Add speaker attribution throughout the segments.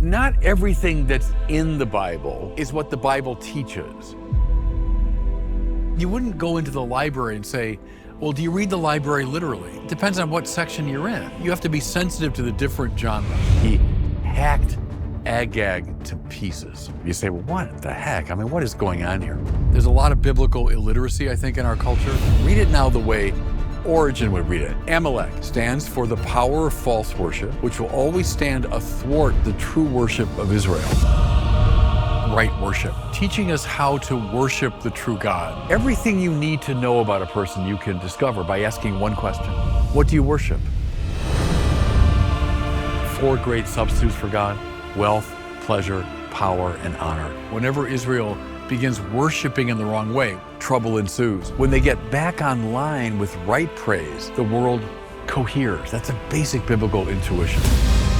Speaker 1: Not everything that's in the Bible is what the Bible teaches. You wouldn't go into the library and say, well, do you read the library literally? It depends on what section you're in. You have to be sensitive to the different genres. He hacked Agag to pieces. You say, well, what the heck? I mean, what is going on here? There's a lot of biblical illiteracy, I think, in our culture. Read it now the way Origen would read it. Amalek stands for the power of false worship, which will always stand athwart the true worship of Israel. Right worship, teaching us how to worship the true God. Everything you need to know about a person you can discover by asking one question. What do you worship? 4 great substitutes for God: wealth, pleasure, power, and honor. Whenever Israel begins worshiping in the wrong way, trouble ensues. When they get back on line with right praise, the world coheres. That's a basic biblical intuition.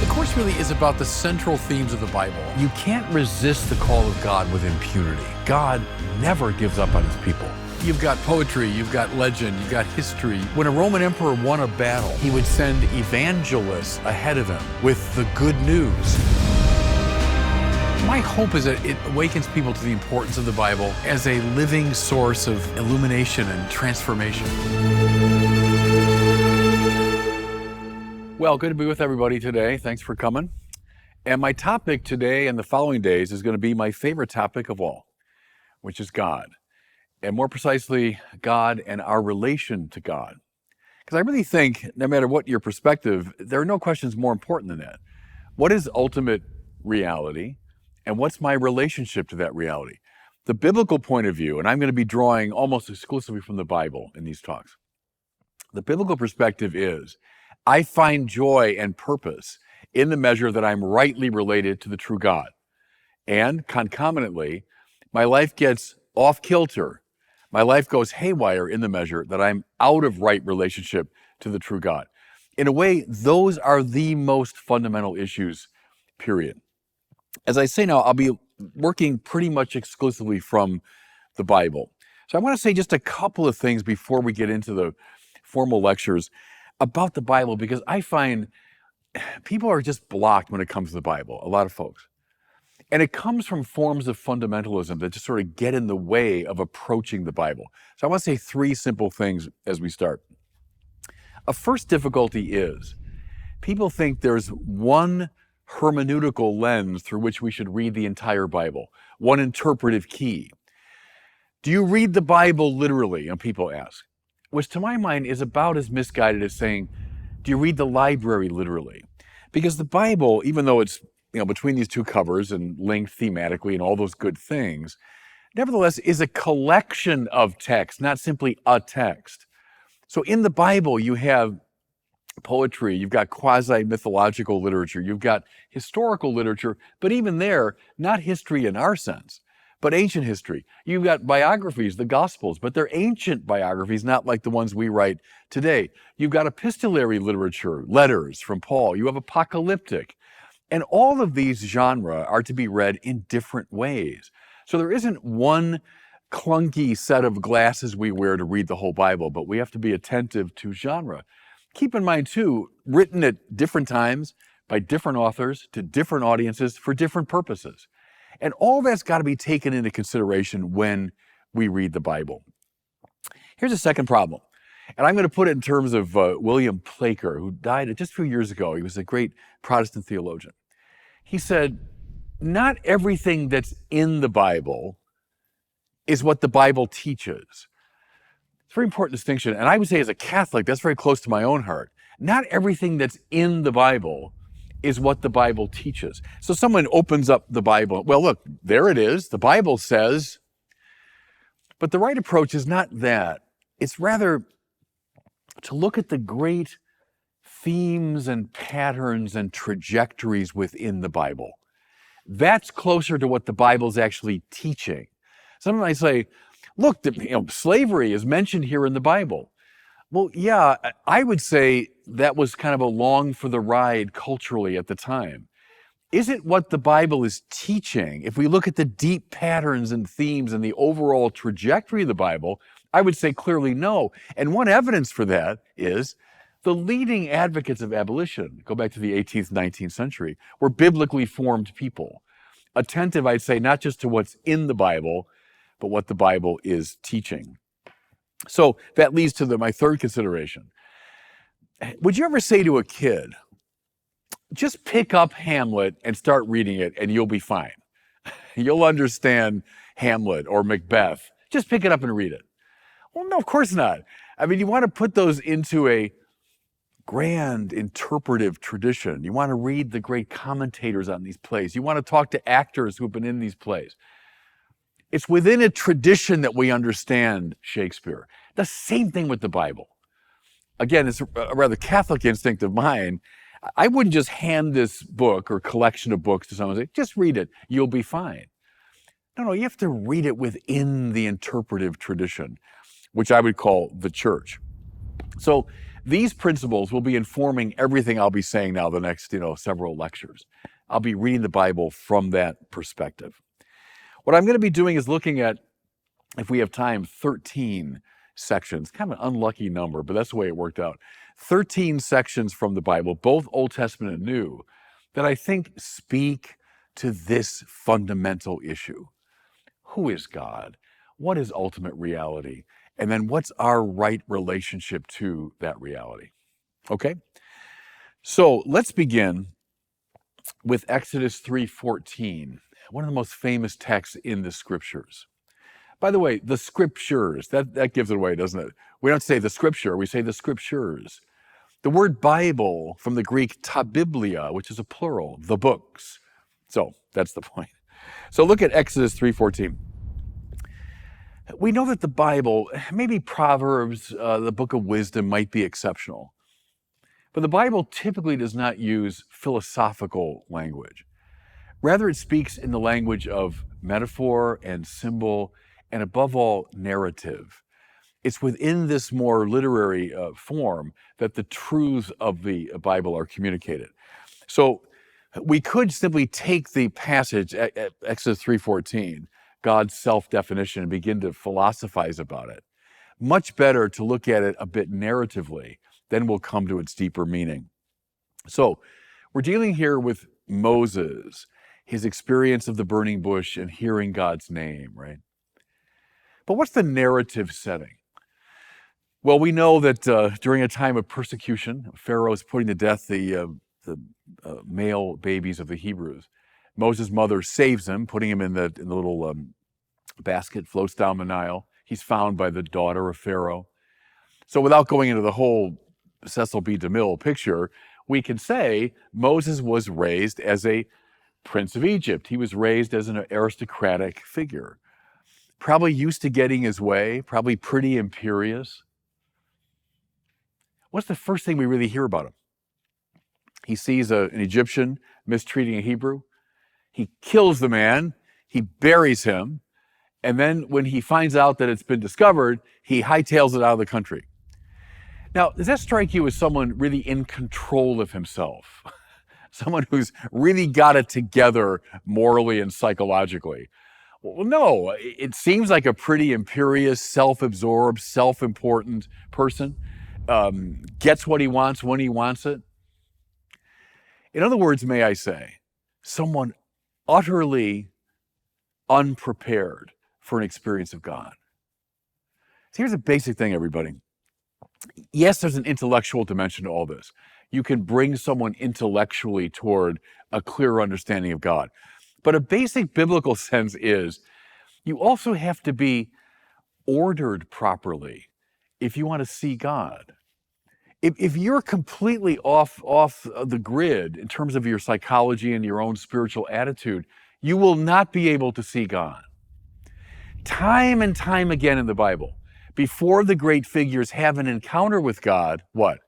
Speaker 1: The course really is about the central themes of the Bible. You can't resist the call of God with impunity. God never gives up on his people. You've got poetry, you've got legend, you've got history. When a Roman emperor won a battle, he would send evangelists ahead of him with the good news. My hope is that it awakens people to the importance of the Bible as a living source of illumination and transformation. Well, good to be with everybody today. Thanks for coming. And my topic today and the following days is going to be my favorite topic of all, which is God. And more precisely, God and our relation to God. Because I really think, no matter what your perspective, there are no questions more important than that. What is ultimate reality? And what's my relationship to that reality? The biblical point of view, and I'm going to be drawing almost exclusively from the Bible in these talks. The biblical perspective is, I find joy and purpose in the measure that I'm rightly related to the true God. And concomitantly, my life gets off kilter. My life goes haywire in the measure that I'm out of right relationship to the true God. In a way, those are the most fundamental issues, period. As I say now, I'll be working pretty much exclusively from the Bible. So I want to say just a couple of things before we get into the formal lectures about the Bible, because I find people are just blocked when it comes to the Bible, a lot of folks. And it comes from forms of fundamentalism that just sort of get in the way of approaching the Bible. So I want to say 3 simple things as we start. A first difficulty is people think there's one hermeneutical lens through which we should read the entire Bible, one interpretive key. Do you read the Bible literally? And people ask, which to my mind is about as misguided as saying, do you read the library literally? Because the Bible, even though it's between these 2 covers and linked thematically and all those good things, nevertheless is a collection of texts, not simply a text. So in the Bible, you have poetry, you've got quasi-mythological literature, you've got historical literature, but even there, not history in our sense, but ancient history. You've got biographies, the Gospels, but they're ancient biographies, not like the ones we write today. You've got epistolary literature, letters from Paul. You have apocalyptic. And all of these genres are to be read in different ways. So there isn't one clunky set of glasses we wear to read the whole Bible, but we have to be attentive to genre. Keep in mind, too, written at different times by different authors to different audiences for different purposes. And all that's got to be taken into consideration when we read the Bible. Here's a second problem. And I'm going to put it in terms of William Plaker, who died just a few years ago. He was a great Protestant theologian. He said, not everything that's in the Bible is what the Bible teaches. It's a very important distinction. And I would say as a Catholic, that's very close to my own heart. Not everything that's in the Bible is what the Bible teaches. So someone opens up the Bible. Well, look, there it is. The Bible says. But the right approach is not that. It's rather to look at the great themes and patterns and trajectories within the Bible. That's closer to what the Bible's actually teaching. Some might say, look, slavery is mentioned here in the Bible. Well, yeah, I would say that was kind of along for the ride culturally at the time. Is it what the Bible is teaching? If we look at the deep patterns and themes and the overall trajectory of the Bible, I would say clearly no. And one evidence for that is The leading advocates of abolition, go back to the 18th, 19th century, were biblically formed people. Attentive, I'd say, not just to what's in the Bible, but what the Bible is teaching. So that leads to my third consideration. Would you ever say to a kid, just pick up Hamlet and start reading it and you'll be fine. You'll understand Hamlet or Macbeth. Just pick it up and read it. Well, no, of course not. I mean, you want to put those into a grand interpretive tradition. You want to read the great commentators on these plays. You want to talk to actors who've been in these plays. It's within a tradition that we understand Shakespeare. The same thing with the Bible. Again, it's a rather Catholic instinct of mine. I wouldn't just hand this book or collection of books to someone and say, just read it, you'll be fine. No, you have to read it within the interpretive tradition, which I would call the church. So these principles will be informing everything I'll be saying now the next, several lectures. I'll be reading the Bible from that perspective. What I'm going to be doing is looking at, if we have time, 13 sections, kind of an unlucky number, but that's the way it worked out. 13 sections from the Bible, both Old Testament and New, that I think speak to this fundamental issue. Who is God? What is ultimate reality? And then what's our right relationship to that reality? Okay? So let's begin with Exodus 3:14, one of the most famous texts in the scriptures. By the way, the scriptures, that gives it away, doesn't it? We don't say the scripture, we say the scriptures. The word Bible from the Greek ta biblia, which is a plural, the books. So that's the point. So look at Exodus 3:14. We know that the Bible, maybe Proverbs, the book of wisdom might be exceptional. But the Bible typically does not use philosophical language. Rather, it speaks in the language of metaphor and symbol, and above all, narrative. It's within this more literary form that the truths of the Bible are communicated. So we could simply take the passage, Exodus 3:14, God's self-definition, and begin to philosophize about it. Much better to look at it a bit narratively, then we'll come to its deeper meaning. So we're dealing here with Moses, his experience of the burning bush and hearing God's name, right? But what's the narrative setting? Well, we know that during a time of persecution, Pharaoh is putting to death the male babies of the Hebrews. Moses' mother saves him, putting him in the little basket, floats down the Nile. He's found by the daughter of Pharaoh. So without going into the whole Cecil B. DeMille picture, we can say Moses was raised as a prince of Egypt. He was raised as an aristocratic figure. Probably used to getting his way, probably pretty imperious. What's the first thing we really hear about him? He sees an Egyptian mistreating a Hebrew. He kills the man, he buries him, and then when he finds out that it's been discovered, he hightails it out of the country. Now, does that strike you as someone really in control of himself? Someone who's really got it together morally and psychologically? Well, no, it seems like a pretty imperious, self-absorbed, self-important person. Gets what he wants when he wants it. In other words, may I say, someone utterly unprepared for an experience of God. So here's a basic thing, everybody. Yes, there's an intellectual dimension to all this. You can bring someone intellectually toward a clearer understanding of God. But a basic biblical sense is you also have to be ordered properly if you want to see God. If you're completely off the grid in terms of your psychology and your own spiritual attitude, you will not be able to see God. Time and time again in the Bible, before the great figures have an encounter with God, what?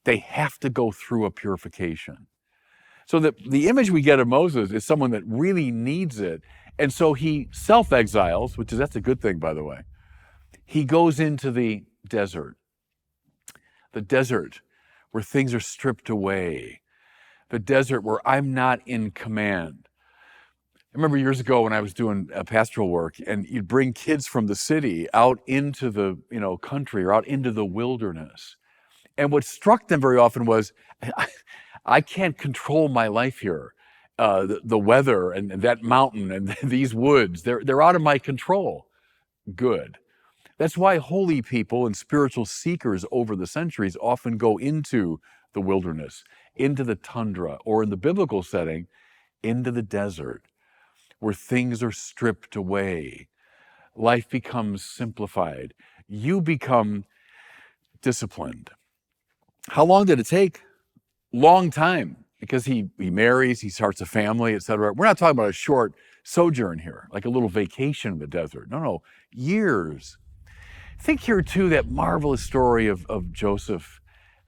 Speaker 1: They have to go through a purification. So the image we get of Moses is someone that really needs it. And so he self-exiles, that's a good thing, by the way. He goes into the desert where things are stripped away, the desert where I'm not in command. I remember years ago when I was doing pastoral work, and you'd bring kids from the city out into the country or out into the wilderness. And what struck them very often was, I can't control my life here. The weather and that mountain and these woods, they're out of my control. Good. That's why holy people and spiritual seekers over the centuries often go into the wilderness, into the tundra, or in the biblical setting, into the desert, where things are stripped away. Life becomes simplified. You become disciplined. How long did it take? Long time, because he marries, he starts a family, etc. We're not talking about a short sojourn here, like a little vacation in the desert. No, years. Think here too, that marvelous story of Joseph.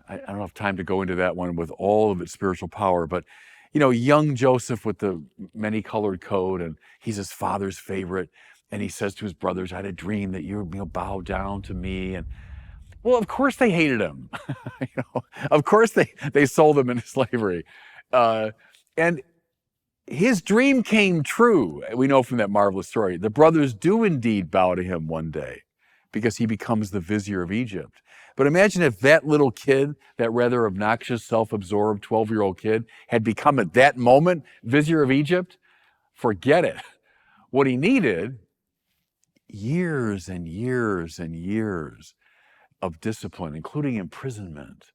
Speaker 1: I don't have time to go into that one with all of its spiritual power, but young Joseph with the many-colored coat, and he's his father's favorite, and he says to his brothers, I had a dream that you would bow down to me. And well, of course they hated him. Of course they sold him into slavery. And his dream came true. We know from that marvelous story. The brothers do indeed bow to him one day because he becomes the vizier of Egypt. But imagine if that little kid, that rather obnoxious, self-absorbed 12-year-old kid, had become at that moment vizier of Egypt. Forget it. What he needed, years and years and years of discipline, including imprisonment.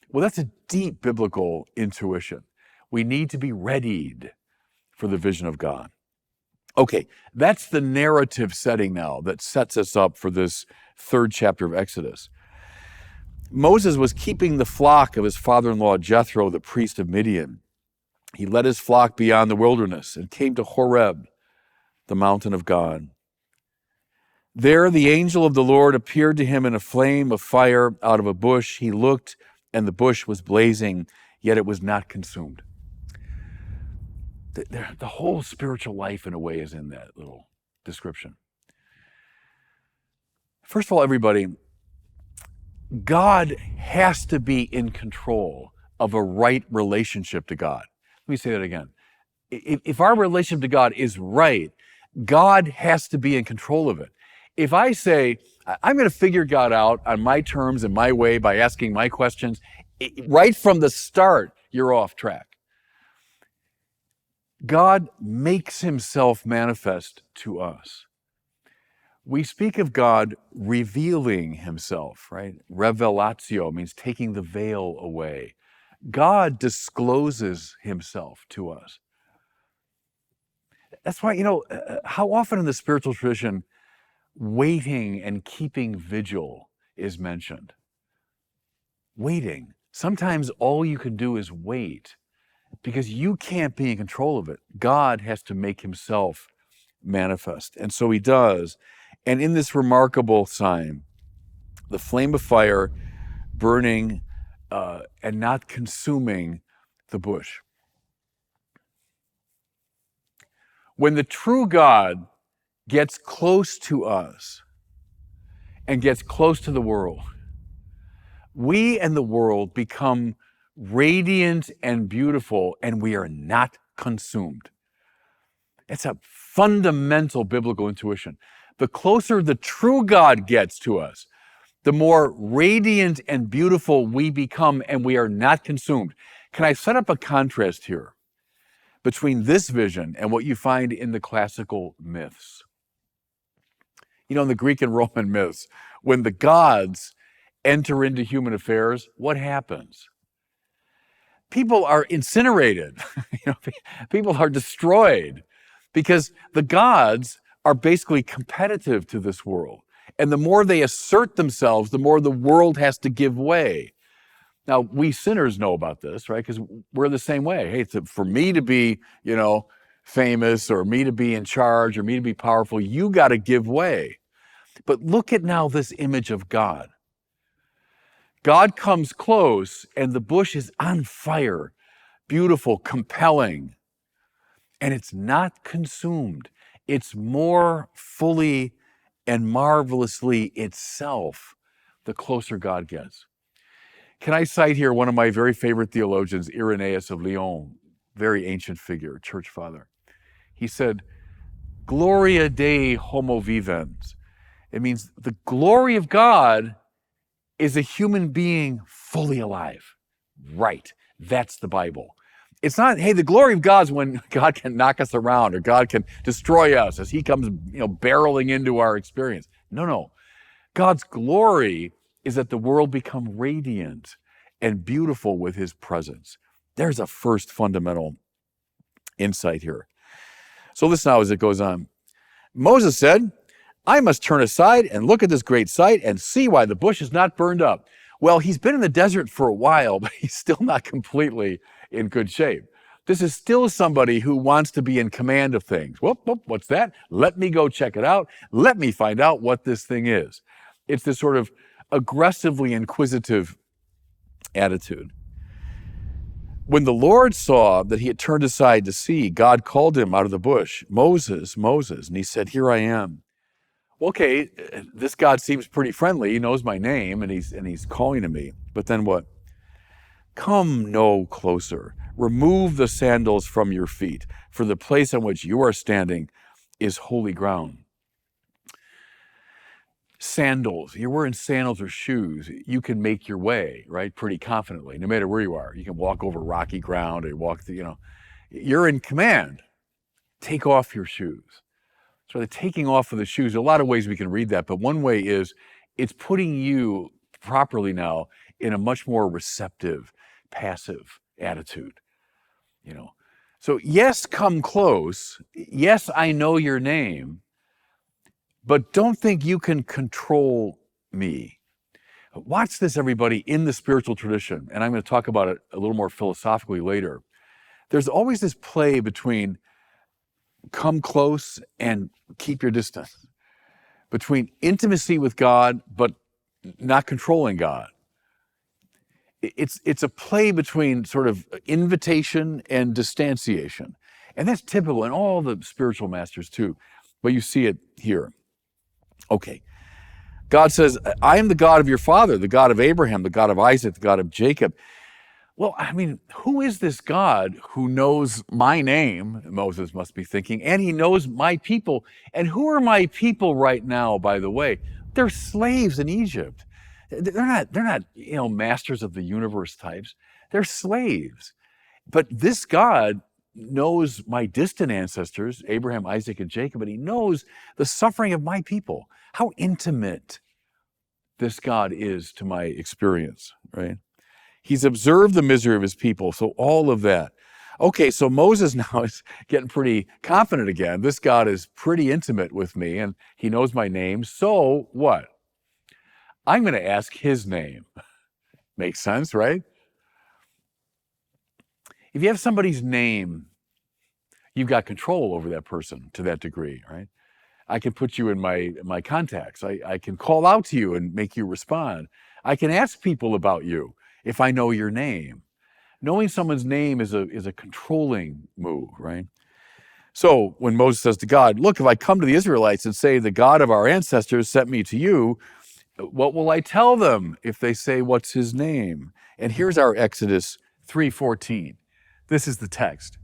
Speaker 1: Well, that's a deep biblical intuition. We need to be readied for the vision of God. Okay, that's the narrative setting now that sets us up for this third chapter of Exodus. Moses was keeping the flock of his father-in-law Jethro, the priest of Midian. He led his flock beyond the wilderness and came to Horeb, the mountain of God. There the angel of the Lord appeared to him in a flame of fire out of a bush. He looked, and the bush was blazing, yet it was not consumed. The whole spiritual life, in a way, is in that little description. First of all, everybody, God has to be in control of a right relationship to God. Let me say that again. If our relationship to God is right, God has to be in control of it. If I say, I'm going to figure God out on my terms and my way by asking my questions, right from the start, you're off track. God makes himself manifest to us. We speak of God revealing himself, right? Revelatio means taking the veil away. God discloses himself to us. That's why, how often in the spiritual tradition, waiting and keeping vigil is mentioned. Waiting. Sometimes all you can do is wait because you can't be in control of it. God has to make himself manifest. And so he does. And in this remarkable sign, the flame of fire burning and not consuming the bush. When the true God gets close to us and gets close to the world, we and the world become radiant and beautiful, and we are not consumed. It's a fundamental biblical intuition. The closer the true God gets to us, the more radiant and beautiful we become, and we are not consumed. Can I set up a contrast here between this vision and what you find in the classical myths? In the Greek and Roman myths, when the gods enter into human affairs, what happens? People are incinerated. People are destroyed because the gods are basically competitive to this world. And the more they assert themselves, the more the world has to give way. Now, we sinners know about this, right? Because we're the same way. Hey, for me to be, famous, or me to be in charge, or me to be powerful, you got to give way. But look at now this image of God. God comes close, and the bush is on fire, beautiful, compelling, and it's not consumed. It's more fully and marvelously itself the closer God gets. Can I cite here one of my very favorite theologians, Irenaeus of Lyon, very ancient figure, church father. He said, Gloria Dei homo vivens. It means the glory of God Is a human being fully alive? Right. That's the Bible. It's not, hey, the glory of God's when God can knock us around or God can destroy us as he comes, barreling into our experience. No. God's glory is that the world become radiant and beautiful with his presence. There's a first fundamental insight here. So listen now as it goes on. Moses said, I must turn aside and look at this great sight and see why the bush is not burned up. Well, he's been in the desert for a while, but he's still not completely in good shape. This is still somebody who wants to be in command of things. Whoop, what's that? Let me go check it out. Let me find out what this thing is. It's this sort of aggressively inquisitive attitude. When the Lord saw that he had turned aside to see, God called him out of the bush, Moses, Moses, and he said, here I am. Okay, this God seems pretty friendly. He knows my name and he's calling to me. But then what? Come no closer. Remove the sandals from your feet, for the place on which you are standing is holy ground. Sandals. You're wearing sandals or shoes. You can make your way, right? Pretty confidently, no matter where you are. You can walk over rocky ground or walk through, you're in command. Take off your shoes. So the taking off of the shoes, a lot of ways we can read that, but one way is it's putting you properly now in a much more receptive, passive attitude, So yes, come close. Yes, I know your name, but don't think you can control me. Watch this, everybody, in the spiritual tradition, and I'm going to talk about it a little more philosophically later. There's always this play between come close and keep your distance, between intimacy with God but not controlling God. It's a play between sort of invitation and distanciation. And that's typical in all the spiritual masters too, but you see it here. Okay, God says, I am the God of your father, the God of Abraham, the God of Isaac, the God of Jacob. Well, who is this God who knows my name, Moses must be thinking, and he knows my people. And who are my people right now, by the way? They're slaves in Egypt. They're not masters of the universe types. They're slaves. But this God knows my distant ancestors, Abraham, Isaac, and Jacob, and he knows the suffering of my people. How intimate this God is to my experience, right? He's observed the misery of his people, so all of that. Okay, so Moses now is getting pretty confident again. This God is pretty intimate with me, and he knows my name, so what? I'm going to ask his name. Makes sense, right? If you have somebody's name, you've got control over that person to that degree, right? I can put you in my contacts. I can call out to you and make you respond. I can ask people about you if I know your name. Knowing someone's name is a controlling move, right? So when Moses says to God, look, if I come to the Israelites and say, the God of our ancestors sent me to you, what will I tell them if they say, what's his name? And here's our Exodus 3:14. This is the text.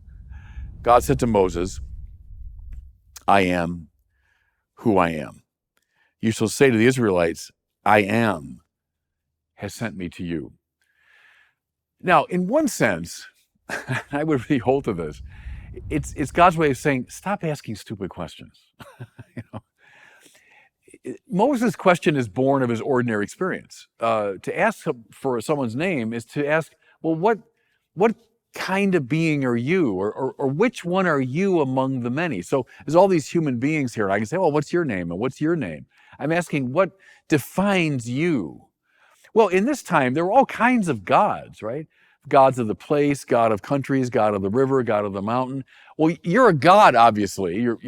Speaker 1: God said to Moses, I am who I am. You shall say to the Israelites, I am has sent me to you. Now, in one sense, I would really hold to this. It's God's way of saying, stop asking stupid questions. Moses' question is born of his ordinary experience. To ask for someone's name is to ask, well, what kind of being are you? Or which one are you among the many? So there's all these human beings here. And I can say, well, what's your name? And what's your name? I'm asking, what defines you? Well, in this time, there were all kinds of gods, right? Gods of the place, God of countries, God of the river, God of the mountain. Well, you're a god, obviously. You're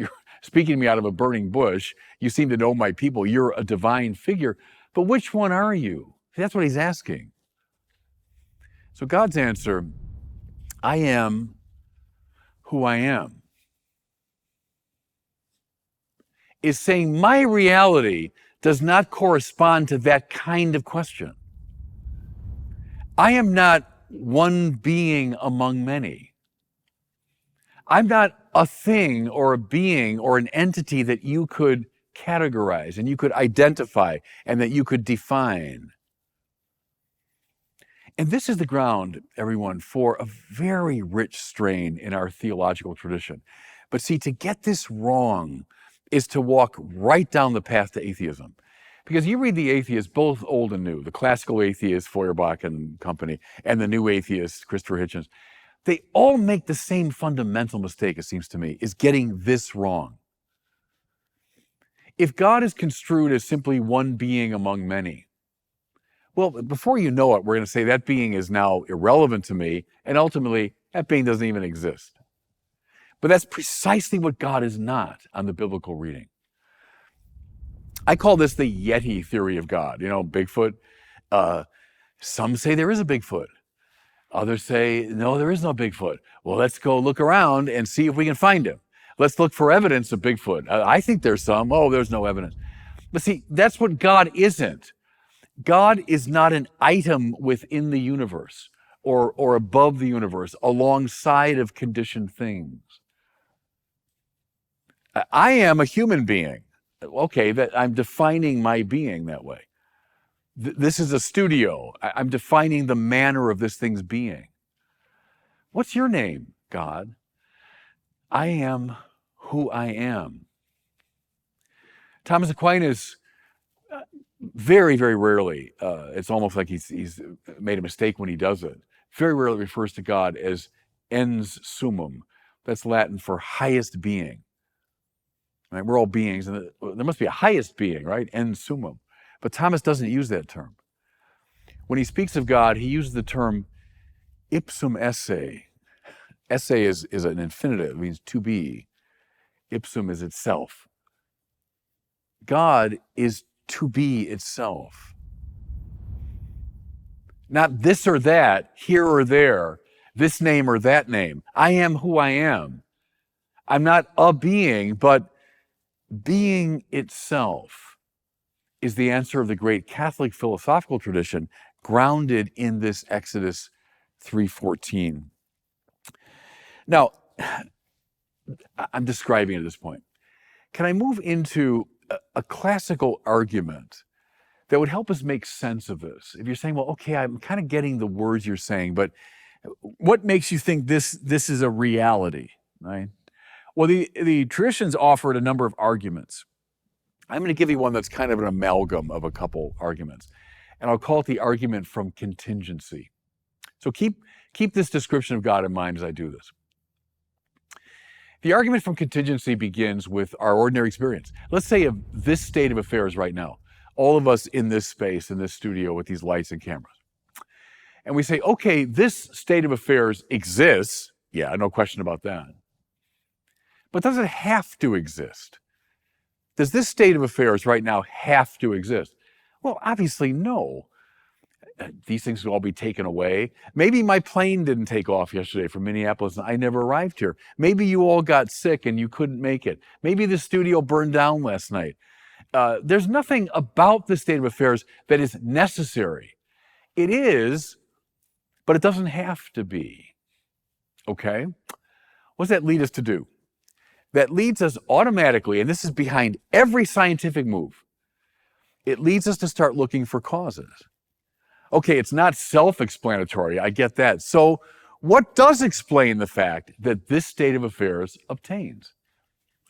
Speaker 1: speaking to me out of a burning bush. You seem to know my people. You're a divine figure. But which one are you? That's what he's asking. So God's answer, I am who I am, is saying my reality does not correspond to that kind of question. I am not one being among many. I'm not a thing or a being or an entity that you could categorize and you could identify and that you could define. And this is the ground, everyone, for a very rich strain in our theological tradition. But see, to get this wrong is to walk right down the path to atheism. Because you read the atheists, both old and new, the classical atheists, Feuerbach and company, and the new atheists, Christopher Hitchens, they all make the same fundamental mistake, it seems to me, is getting this wrong. If God is construed as simply one being among many, well, before you know it, we're going to say that being is now irrelevant to me, and ultimately, that being doesn't even exist. But that's precisely what God is not on the biblical reading. I call this the Yeti theory of God. You know, Bigfoot. Some say there is a Bigfoot. Others say, no, there is no Bigfoot. Well, let's go look around and see if we can find him. Let's look for evidence of Bigfoot. I think there's some. Oh, there's no evidence. But see, that's what God isn't. God is not an item within the universe or above the universe, alongside of conditioned things. I am a human being. Okay, that I'm defining my being that way. This is a studio. I'm defining the manner of this thing's being. What's your name, God? I am who I am. Thomas Aquinas, very, very rarely, it's almost like he's made a mistake when he does it, very rarely refers to God as ens summum. That's Latin for highest being. Right? We're all beings, and there must be a highest being, right? Ens summum. But Thomas doesn't use that term. When he speaks of God, he uses the term ipsum esse. Esse is an infinitive, it means to be. Ipsum is itself. God is to be itself. Not this or that, here or there, this name or that name. I am who I am. I'm not a being, but being itself is the answer of the great Catholic philosophical tradition grounded in this Exodus 3:14. Now, I'm describing at this point. Can I move into a classical argument that would help us make sense of this? If you're saying, well, okay, I'm kind of getting the words you're saying, but what makes you think this is a reality, right?
Speaker 2: Well, the traditions offered a number of arguments.
Speaker 1: I'm going to give you one that's kind of an amalgam of a couple arguments, and I'll call it the argument from contingency. So keep this description of God in mind as I do this. The argument from contingency begins with our ordinary experience. Let's say of this state of affairs right now, all of us in this space, in this studio with these lights and cameras. And we say, okay, this state of affairs exists. Yeah, no question about that. But does it have to exist? Does this state of affairs right now have to exist? Well, obviously, no. These things will all be taken away. Maybe my plane didn't take off yesterday from Minneapolis and I never arrived here. Maybe you all got sick and you couldn't make it. Maybe the studio burned down last night. There's nothing about the state of affairs that is necessary. It is, but it doesn't have to be. Okay? What does that lead us to do? That leads us automatically, and this is behind every scientific move, it leads us to start looking for causes. Okay, it's not self-explanatory, I get that. So what does explain the fact that this state of affairs obtains?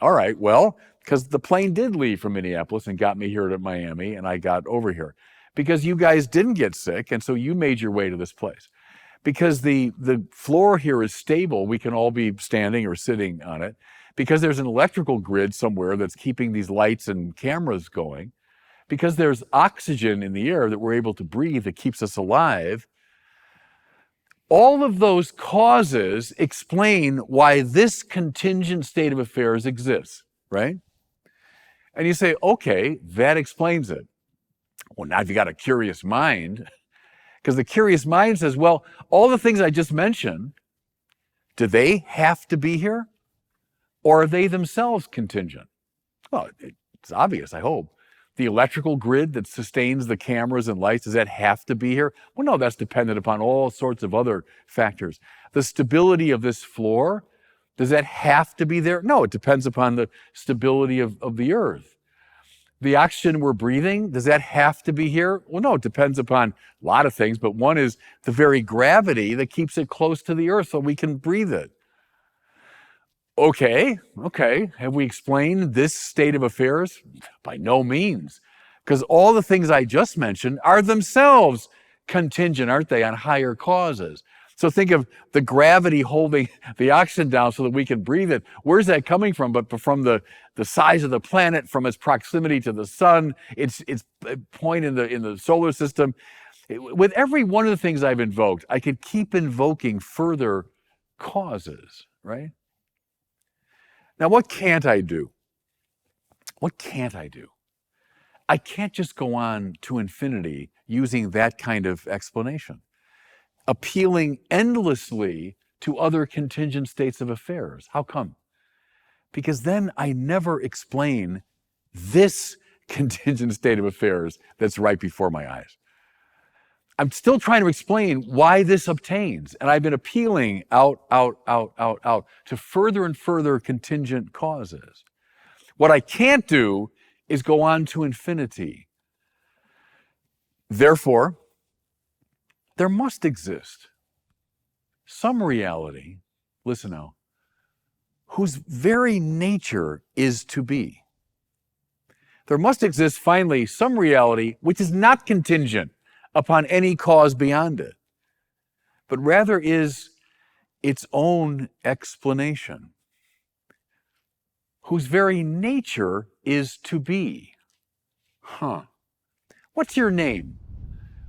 Speaker 1: All right, well, because the plane did leave from Minneapolis and got me here to Miami, and I got over here. Because you guys didn't get sick, and so you made your way to this place. Because the floor here is stable, we can all be standing or sitting on it. Because there's an electrical grid somewhere that's keeping these lights and cameras going. Because there's oxygen in the air that we're able to breathe that keeps us alive. All of those causes explain why this contingent state of affairs exists, right? And you say, okay, that explains it. Well, now if you got a curious mind, because the curious mind says, well, all the things I just mentioned, do they have to be here? Or are they themselves contingent? Well, it's obvious, I hope. The electrical grid that sustains the cameras and lights, does that have to be here? Well, no, that's dependent upon all sorts of other factors. The stability of this floor, does that have to be there? No, it depends upon the stability of the earth. The oxygen we're breathing, does that have to be here? Well, no, it depends upon a lot of things, but one is the very gravity that keeps it close to the earth so we can breathe it. Okay. Have we explained this state of affairs? By no means, because all the things I just mentioned are themselves contingent, aren't they, on higher causes. So think of the gravity holding the oxygen down so that we can breathe it. Where's that coming from? But from the size of the planet, from its proximity to the sun, its point in the solar system. With every one of the things I've invoked, I could keep invoking further causes, right? Now, what can't I do? What can't I do? I can't just go on to infinity using that kind of explanation, appealing endlessly to other contingent states of affairs. How come? Because then I never explain this contingent state of affairs that's right before my eyes. I'm still trying to explain why this obtains, and I've been appealing out to further and further contingent causes. What I can't do is go on to infinity. Therefore, there must exist some reality, listen now, whose very nature is to be. There must exist, finally, some reality which is not contingent upon any cause beyond it, but rather is its own explanation, whose very nature is to be. What's your name?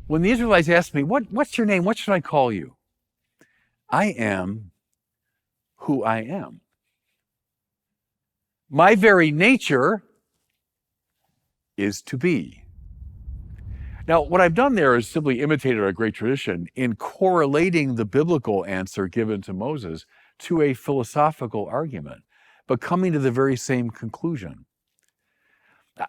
Speaker 1: When the Israelites asked me, what's your name? What should I call you? I am who I am. My very nature is to be. Now, what I've done there is simply imitated our great tradition in correlating the biblical answer given to Moses to a philosophical argument, but coming to the very same conclusion.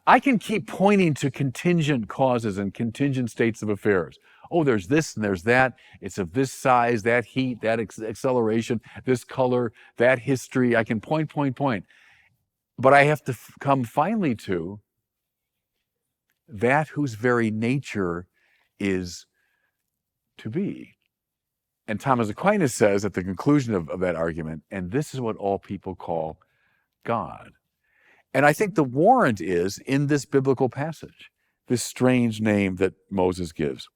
Speaker 1: I can keep pointing to contingent causes and contingent states of affairs. Oh, there's this and there's that. It's of this size, that heat, that acceleration, this color, that history. I can point. But I have to come finally to that whose very nature is to be. And Thomas Aquinas says at the conclusion of that argument, and this is what all people call God. And I think the warrant is in this biblical passage, this strange name that Moses gives.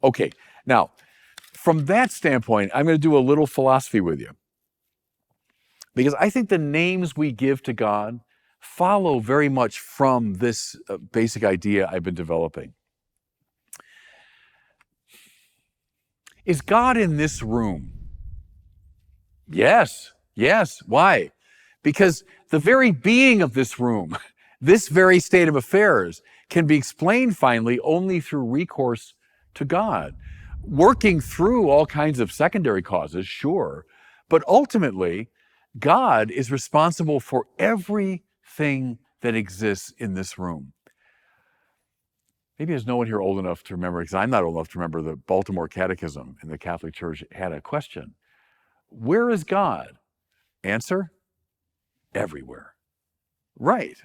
Speaker 1: Okay, now, from that standpoint, I'm going to do a little philosophy with you. Because I think the names we give to God follow very much from this basic idea I've been developing. Is God in this room? Yes. Why? Because the very being of this room, this very state of affairs, can be explained finally only through recourse to God. Working through all kinds of secondary causes, sure, but ultimately, God is responsible for everything that exists in this room. Maybe there's no one here old enough to remember, because I'm not old enough to remember, the Baltimore Catechism in the Catholic Church had a question. Where is God? Answer, everywhere. Right,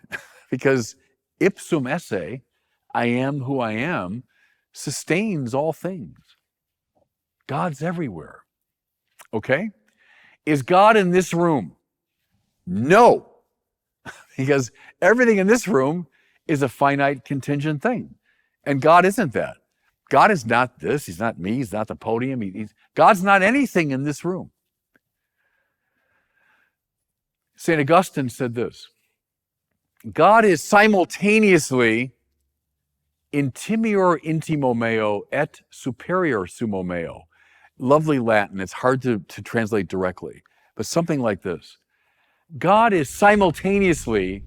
Speaker 1: because ipsum esse, I am who I am, sustains all things. God's everywhere. Okay? Is God in this room? No, because everything in this room is a finite contingent thing. And God isn't that. God is not this. He's not me. He's not the podium. God's not anything in this room. St. Augustine said this: God is simultaneously intimior intimo meo et superior sumo meo. Lovely Latin. It's hard to translate directly, but something like this. God is simultaneously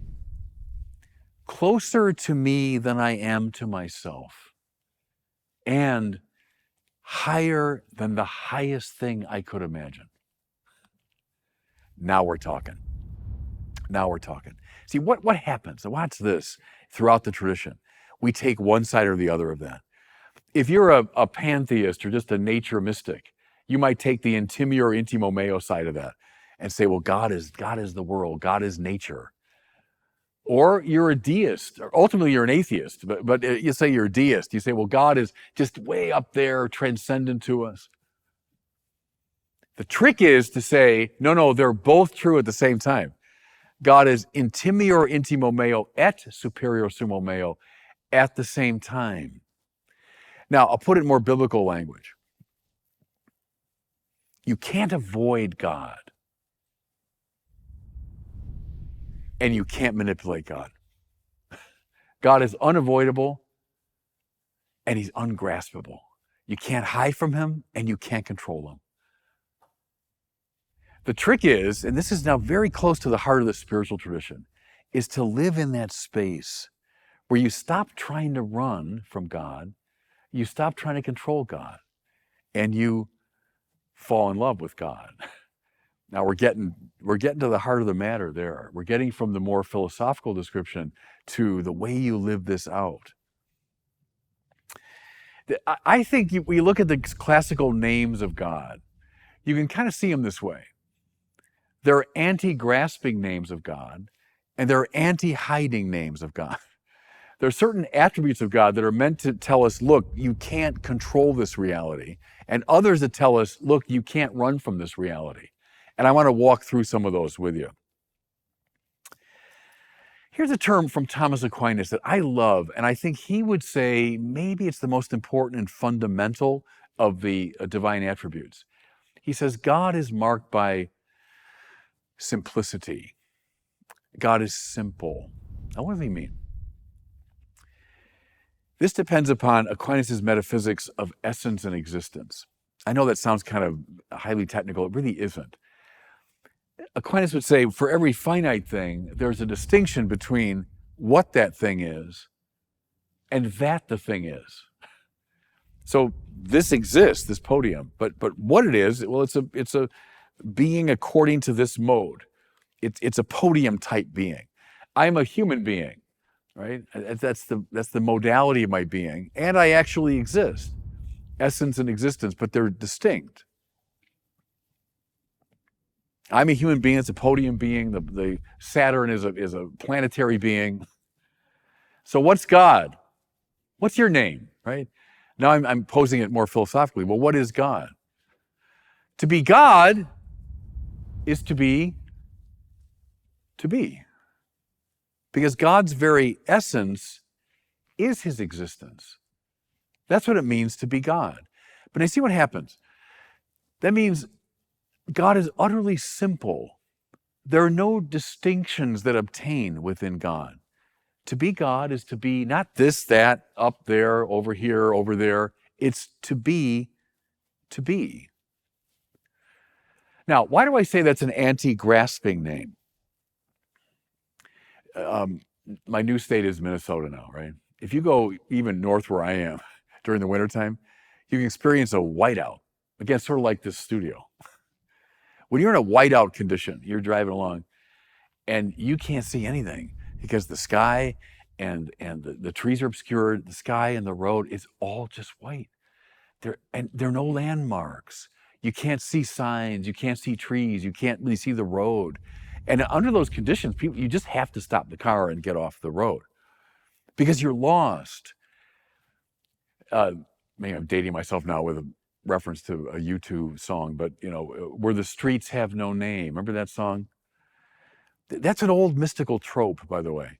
Speaker 1: closer to me than I am to myself, and higher than the highest thing I could imagine. Now we're talking. See, what happens? Watch this throughout the tradition. We take one side or the other of that. If you're a pantheist or just a nature mystic, you might take the intimior intimo meo side of that and say, well, God is the world, God is nature. Or you're a deist, or ultimately you're an atheist, but you say you're a deist. You say, well, God is just way up there, transcendent to us. The trick is to say, no, they're both true at the same time. God is intimior intimo meo et superior sumo meo at the same time. Now, I'll put it in more biblical language. You can't avoid God, and you can't manipulate God. God is unavoidable, and he's ungraspable. You can't hide from him, and you can't control him. The trick is, and this is now very close to the heart of the spiritual tradition, is to live in that space where you stop trying to run from God, you stop trying to control God, and you fall in love with God. Now we're getting to the heart of the matter there. We're getting from the more philosophical description to the way you live this out. I think we look at the classical names of God, you can kind of see them this way. There are anti-grasping names of God, and there are anti-hiding names of God. There are certain attributes of God that are meant to tell us, look, you can't control this reality, and others that tell us, look, you can't run from this reality. And I want to walk through some of those with you. Here's a term from Thomas Aquinas that I love, and I think he would say maybe it's the most important and fundamental of the divine attributes. He says, God is marked by simplicity. God is simple. Now, what does he mean? This depends upon Aquinas' metaphysics of essence and existence. I know that sounds kind of highly technical. It really isn't. Aquinas would say for every finite thing, there's a distinction between what that thing is and that the thing is. So this exists, this podium, but what it is, well, it's a being according to this mode. It's a podium type being. I'm a human being, right? That's the modality of my being, and I actually exist, essence and existence, but they're distinct. I'm a human being. It's a podium being. The Saturn is a planetary being. So what's God? What's your name, right? Now I'm posing it more philosophically. Well, what is God? To be God is to be. Because God's very essence is his existence. That's what it means to be God. But I see what happens. That means God is utterly simple. There are no distinctions that obtain within God. To be God is to be not this, that, up there, over here, over there. It's to be. Now, why do I say that's an anti-grasping name? My new state is Minnesota now, right? If you go even north where I am during the wintertime, you can experience a whiteout. Again, sort of like this studio. When you're in a whiteout condition, you're driving along and you can't see anything because the sky and the trees are obscured, the sky and the road is all just white. There are no landmarks. You can't see signs, you can't see trees, you can't really see the road. And under those conditions, you just have to stop the car and get off the road because you're lost. Maybe I'm dating myself now with a reference to a U2 song, but where the streets have no name. Remember that song? That's an old mystical trope, by the way,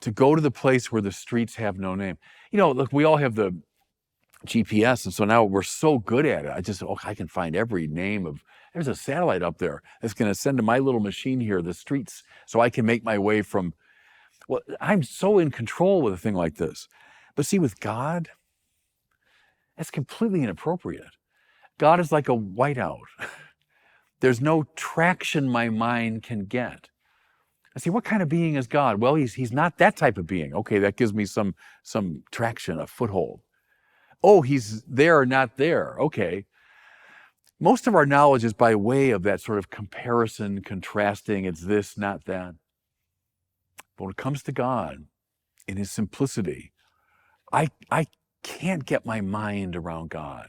Speaker 1: to go to the place where the streets have no name. Look, we all have the GPS, and so now we're so good at it. I can find every name of, there's a satellite up there that's going to send to my little machine here the streets so I can make my way from, well, I'm so in control with a thing like this. But see, with God, that's completely inappropriate. God is like a whiteout. There's no traction my mind can get. I see, what kind of being is God? Well, he's not that type of being. Okay, that gives me some traction, a foothold. Oh, he's there or not there. Okay. Most of our knowledge is by way of that sort of comparison, contrasting, it's this, not that. But when it comes to God, in his simplicity, I can't get my mind around God.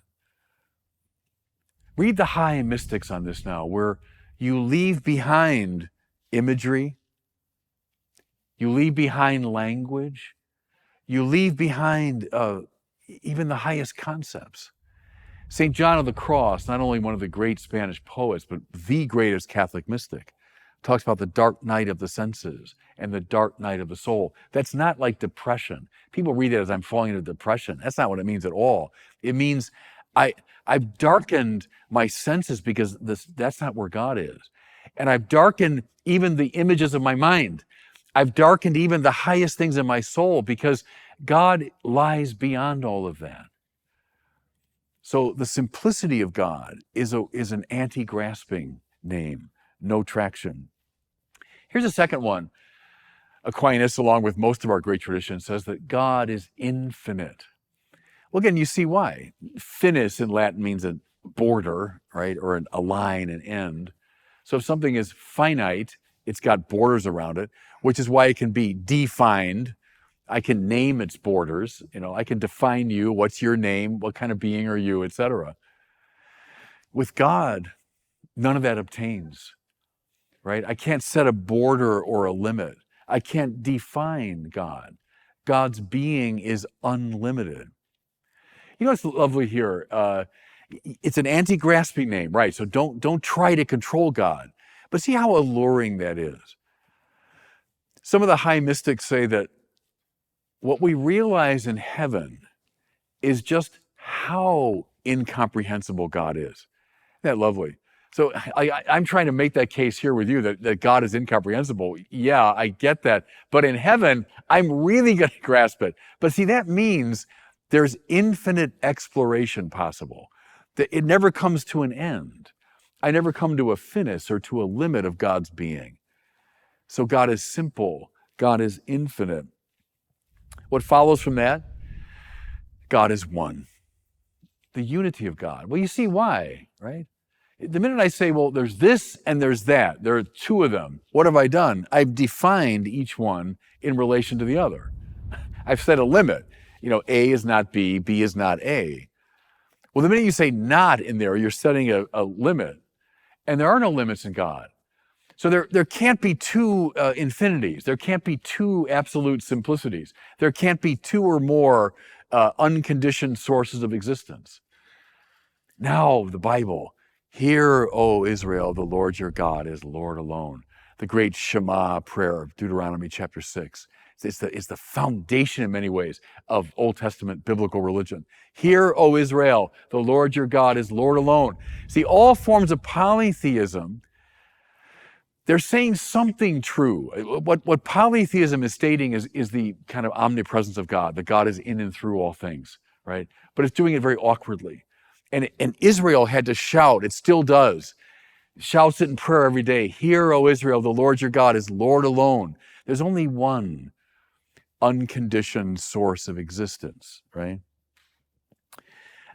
Speaker 1: Read the high mystics on this now, where you leave behind imagery, You leave behind language. You leave behind even the highest concepts. St. John of the Cross, not only one of the great Spanish poets, but the greatest Catholic mystic, talks about the dark night of the senses and the dark night of the soul. That's not like depression. People read it as I'm falling into depression. That's not what it means at all. It means I've darkened my senses because that's not where God is. And I've darkened even the images of my mind. I've darkened even the highest things in my soul because God lies beyond all of that. So the simplicity of God is an anti-grasping name, no traction. Here's a second one. Aquinas, along with most of our great traditions, says that God is infinite. Well, again, you see why. Finis in Latin means a border, right, or a line, an end. So if something is finite, it's got borders around it, which is why it can be defined. I can name its borders. I can define you. What's your name? What kind of being are you, etc. With God, none of that obtains, right? I can't set a border or a limit. I can't define God. God's being is unlimited. What's lovely here? It's an anti-grasping name, right? So don't try to control God. But see how alluring that is. Some of the high mystics say that what we realize in heaven is just how incomprehensible God is. Isn't that lovely? So I'm trying to make that case here with you that God is incomprehensible. Yeah, I get that. But in heaven, I'm really going to grasp it. But see, that means there's infinite exploration possible. That it never comes to an end. I never come to a finis or to a limit of God's being. So God is simple. God is infinite. What follows from that? God is one. The unity of God. Well, you see why, right? The minute I say, well, there's this and there's that, there are two of them, what have I done? I've defined each one in relation to the other. I've set a limit. A is not B, B is not A. Well, the minute you say not in there, you're setting a limit. And there are no limits in God. So there can't be two infinities. There can't be two absolute simplicities. There can't be two or more unconditioned sources of existence. Now, the Bible. Hear, O Israel, the Lord your God is Lord alone. The great Shema prayer of Deuteronomy chapter 6. It's the foundation in many ways of Old Testament biblical religion. Hear, O Israel, the Lord your God is Lord alone. See, all forms of polytheism, they're saying something true. What polytheism is stating is the kind of omnipresence of God, that God is in and through all things, right? But it's doing it very awkwardly. And Israel had to shout, it still does, shouts it in prayer every day. Hear, O Israel, the Lord your God is Lord alone. There's only one unconditioned source of existence, right?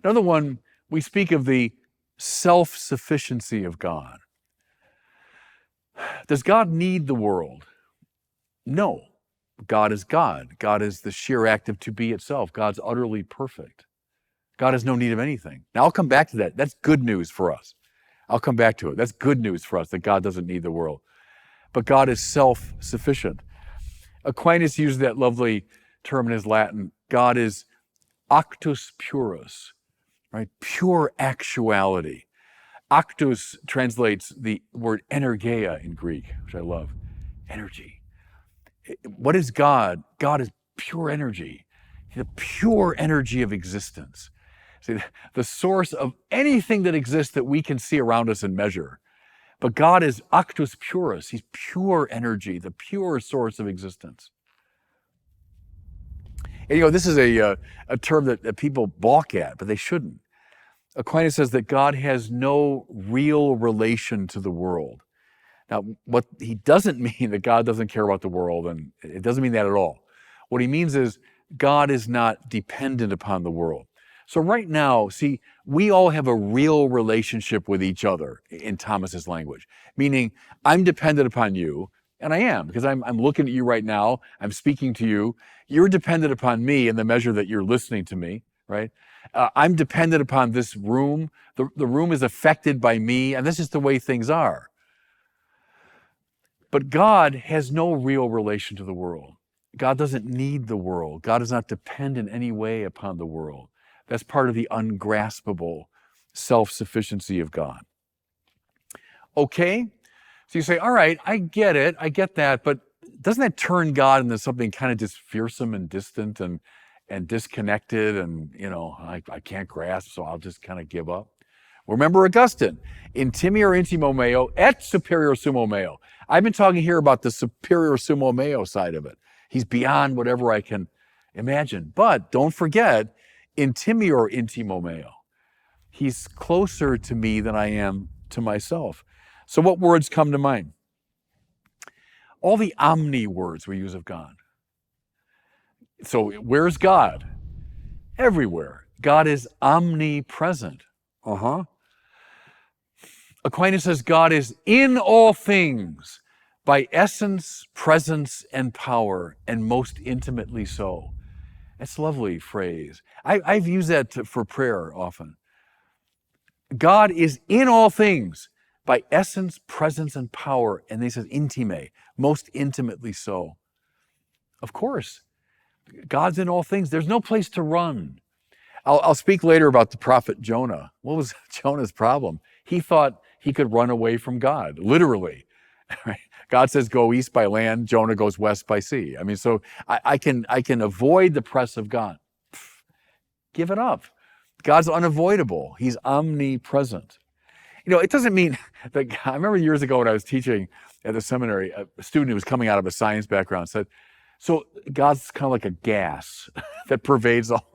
Speaker 1: Another one, we speak of the self-sufficiency of God. Does God need the world? No. God is God. God is the sheer act of to be itself. God's utterly perfect. God has no need of anything. Now, I'll come back to that. That's good news for us. I'll come back to it. That's good news for us that God doesn't need the world. But God is self-sufficient. Aquinas used that lovely term in his Latin. God is actus purus, right? Pure actuality. Actus translates the word energeia in Greek, which I love. Energy. What is God? God is pure energy. The pure energy of existence. See, the source of anything that exists that we can see around us and measure. But God is actus purus. He's pure energy, the pure source of existence. And this is a term that people balk at, but they shouldn't. Aquinas says that God has no real relation to the world. Now, what he doesn't mean that God doesn't care about the world, and it doesn't mean that at all. What he means is God is not dependent upon the world. So right now, see, we all have a real relationship with each other in Thomas's language, meaning I'm dependent upon you, and I am, because I'm looking at you right now, I'm speaking to you. You're dependent upon me in the measure that you're listening to me, right? I'm dependent upon this room. The room is affected by me, and this is the way things are. But God has no real relation to the world. God doesn't need the world. God is not dependent in any way upon the world. That's part of the ungraspable self-sufficiency of God. Okay? So you say, all right, I get it, I get that, but doesn't that turn God into something kind of just fearsome and distant and disconnected and, I can't grasp, so I'll just kind of give up? Remember Augustine, intimior intimo meo et superior sumo meo. I've been talking here about the superior sumo meo side of it. He's beyond whatever I can imagine. But don't forget, intimior intimo meo. He's closer to me than I am to myself. So what words come to mind? All the omni words we use of God. So where's God? Everywhere. God is omnipresent. Aquinas says God is in all things by essence, presence, and power, and most intimately so. That's a lovely phrase. I've used that for prayer often. God is in all things by essence, presence, and power, and he says intime, most intimately so. Of course, God's in all things. There's no place to run. I'll speak later about the prophet Jonah. What was Jonah's problem? He thought he could run away from God, literally. God says, go east by land. Jonah goes west by sea. I mean, so I can avoid the press of God. Give it up. God's unavoidable. He's omnipresent. It doesn't mean that, I remember years ago when I was teaching at the seminary, a student who was coming out of a science background said, so God's kind of like a gas that pervades all.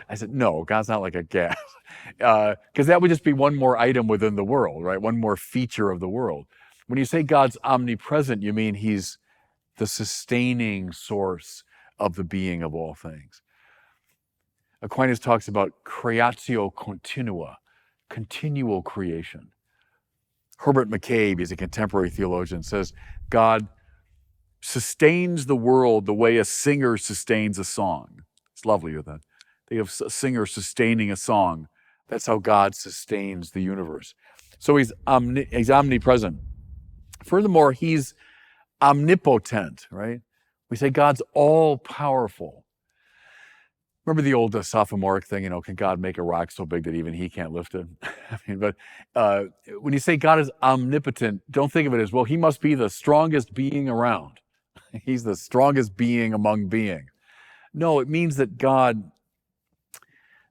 Speaker 1: I said, no, God's not like a gas. Because that would just be one more item within the world, right? One more feature of the world. When you say God's omnipresent, you mean he's the sustaining source of the being of all things. Aquinas talks about creatio continua, continual creation. Herbert McCabe, he's a contemporary theologian, says God sustains the world the way a singer sustains a song. It's lovely with that. Think of a singer sustaining a song. That's how God sustains the universe. So he's omnipresent. Furthermore, he's omnipotent, right? We say God's all-powerful. Remember the old sophomoric thing, can God make a rock so big that even he can't lift it? But when you say God is omnipotent, don't think of it as, well, he must be the strongest being around. He's the strongest being among beings. No, it means that God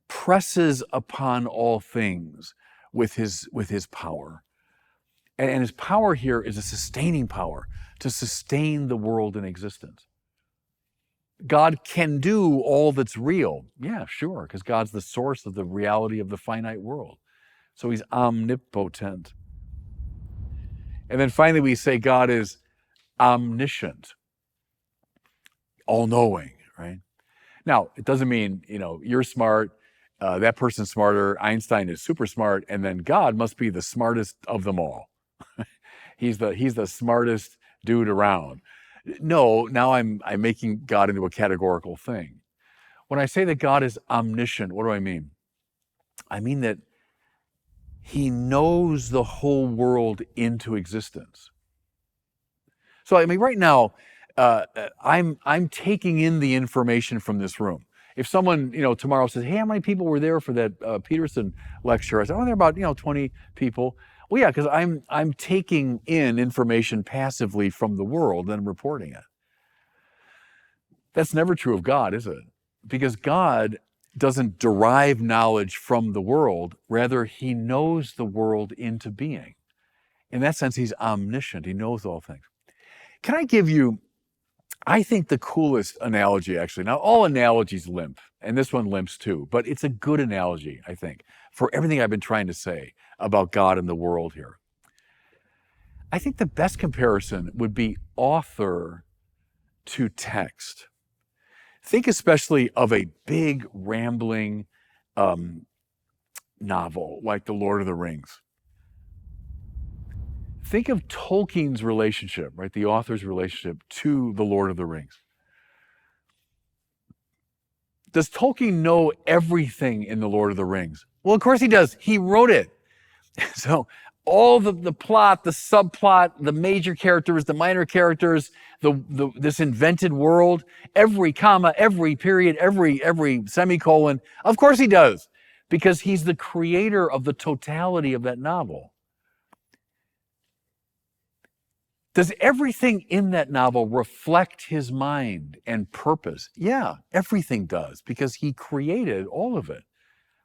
Speaker 1: presses upon all things with his power. And his power here is a sustaining power to sustain the world in existence. God can do all that's real. Yeah, sure, because God's the source of the reality of the finite world. So he's omnipotent. And then finally we say God is omniscient, all-knowing, right? Now, it doesn't mean, you're smart, that person's smarter, Einstein is super smart, and then God must be the smartest of them all. He's the smartest dude around. No, now I'm making God into a categorical thing. When I say that God is omniscient, what do I mean? I mean that he knows the whole world into existence. So, right now, I'm taking in the information from this room. If someone, tomorrow says, hey, how many people were there for that Peterson lecture? I said, there are about, 20 people. Well, yeah, because I'm taking in information passively from the world and reporting it. That's never true of God, is it? Because God doesn't derive knowledge from the world. Rather, he knows the world into being. In that sense, he's omniscient. He knows all things. Can I give you, I think, the coolest analogy, actually. Now, all analogies limp, and this one limps too, but it's a good analogy, I think, for everything I've been trying to say about God and the world here. I think the best comparison would be author to text. Think especially of a big, rambling novel like The Lord of the Rings. Think of Tolkien's relationship, right? The author's relationship to The Lord of the Rings. Does Tolkien know everything in The Lord of the Rings? Well, of course he does. He wrote it. So all the plot, the subplot, the major characters, the minor characters, this invented world, every comma, every period, every semicolon. Of course he does, because he's the creator of the totality of that novel. Does everything in that novel reflect his mind and purpose? Yeah, everything does, because he created all of it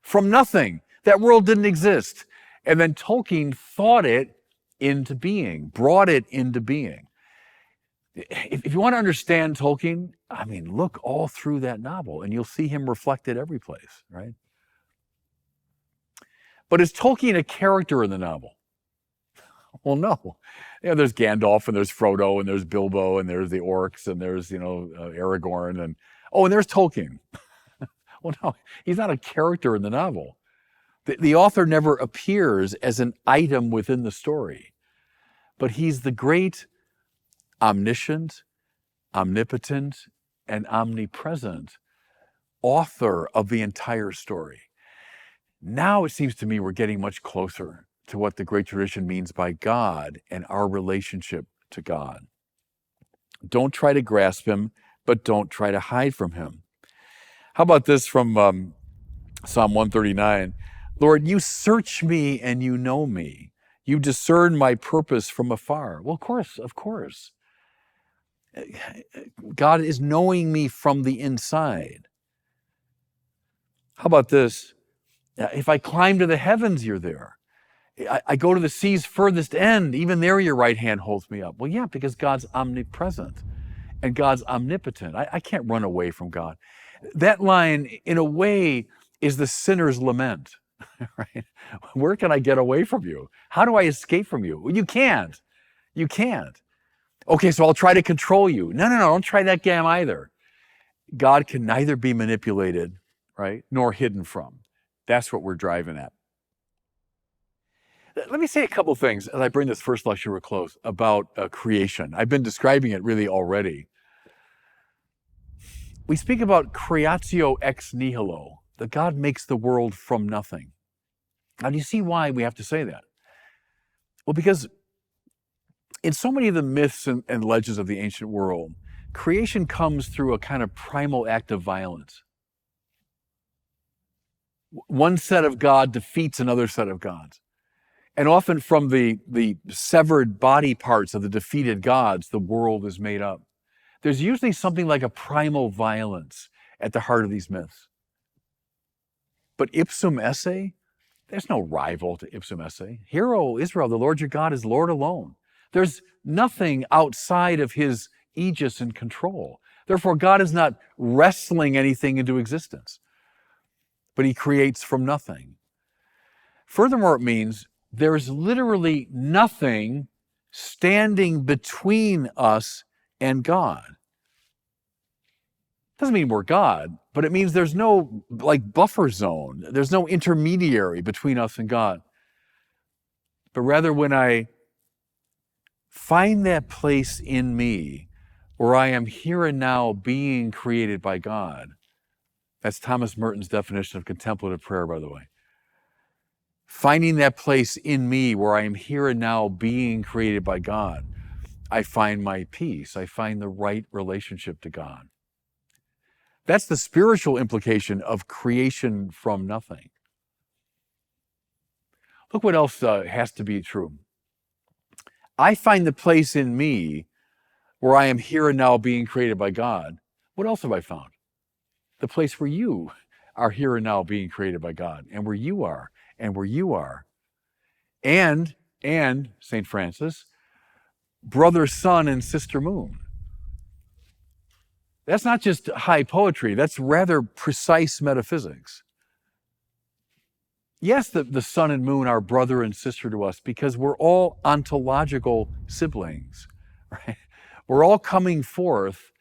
Speaker 1: from nothing. That world didn't exist. And then Tolkien thought it into being, brought it into being. If you want to understand Tolkien, I mean, look all through that novel and you'll see him reflected every place, right? But is Tolkien a character in the novel? Well, no. There's Gandalf and there's Frodo and there's Bilbo and there's the orcs and there's, Aragorn and there's Tolkien. Well, no, he's not a character in the novel. The author never appears as an item within the story, but he's the great omniscient, omnipotent, and omnipresent author of the entire story. Now it seems to me we're getting much closer to what the great tradition means by God and our relationship to God. Don't try to grasp him, but don't try to hide from him. How about this from Psalm 139? Lord, you search me and you know me. You discern my purpose from afar. Well, of course. God is knowing me from the inside. How about this? If I climb to the heavens, you're there. I go to the sea's furthest end, even there your right hand holds me up. Well, yeah, because God's omnipresent and God's omnipotent. I can't run away from God. That line, in a way, is the sinner's lament, right? Where can I get away from you? How do I escape from you? Well, you can't. You can't. Okay, so I'll try to control you. No, don't try that game either. God can neither be manipulated, right, nor hidden from. That's what we're driving at. Let me say a couple things as I bring this first lecture to a close about creation. I've been describing it really already. We speak about creatio ex nihilo, that God makes the world from nothing. Now, do you see why we have to say that? Well, because in so many of the myths and legends of the ancient world, creation comes through a kind of primal act of violence. One set of God defeats another set of gods. And often from the severed body parts of the defeated gods, the world is made up. There's usually something like a primal violence at the heart of these myths. But ipsum esse, there's no rival to ipsum esse. Hear, O Israel, the Lord your God is Lord alone. There's nothing outside of his aegis and control. Therefore, God is not wrestling anything into existence, but he creates from nothing. Furthermore, it means there's literally nothing standing between us and God. Doesn't mean we're God, but it means there's no buffer zone. There's no intermediary between us and God. But rather, when I find that place in me where I am here and now being created by God, that's Thomas Merton's definition of contemplative prayer, by the way. Finding that place in me where I am here and now being created by God, I find my peace. I find the right relationship to God. That's the spiritual implication of creation from nothing. Look what else has to be true. I find the place in me where I am here and now being created by God. What else have I found? The place where you are here and now being created by God, and where you are, and where you are. And St. Francis, brother sun and sister moon. That's not just high poetry, that's rather precise metaphysics. Yes, the sun and moon are brother and sister to us because we're all ontological siblings, right? We're all coming forth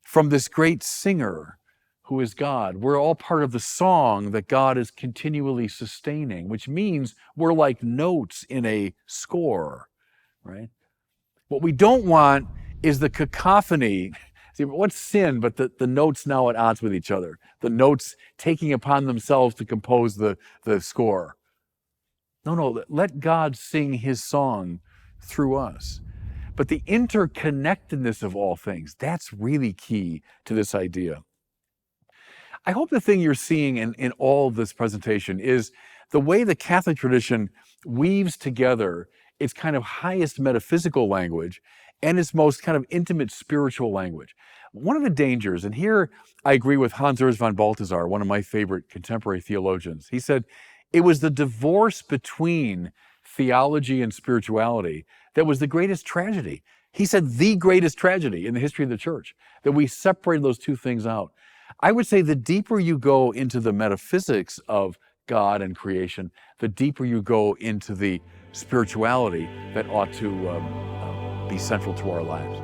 Speaker 1: from this great singer who is God. We're all part of the song that God is continually sustaining, which means we're like notes in a score, right? What we don't want is the cacophony. See, what's sin but the notes now at odds with each other, the notes taking upon themselves to compose the score. No, let God sing his song through us. But the interconnectedness of all things, that's really key to this idea. I hope the thing you're seeing in all of this presentation is the way the Catholic tradition weaves together its kind of highest metaphysical language and its most kind of intimate spiritual language. One of the dangers, and here I agree with Hans Urs von Balthasar, one of my favorite contemporary theologians. He said, it was the divorce between theology and spirituality that was the greatest tragedy. He said the greatest tragedy in the history of the church, that we separated those two things out. I would say the deeper you go into the metaphysics of God and creation, the deeper you go into the spirituality that ought to be central to our lives.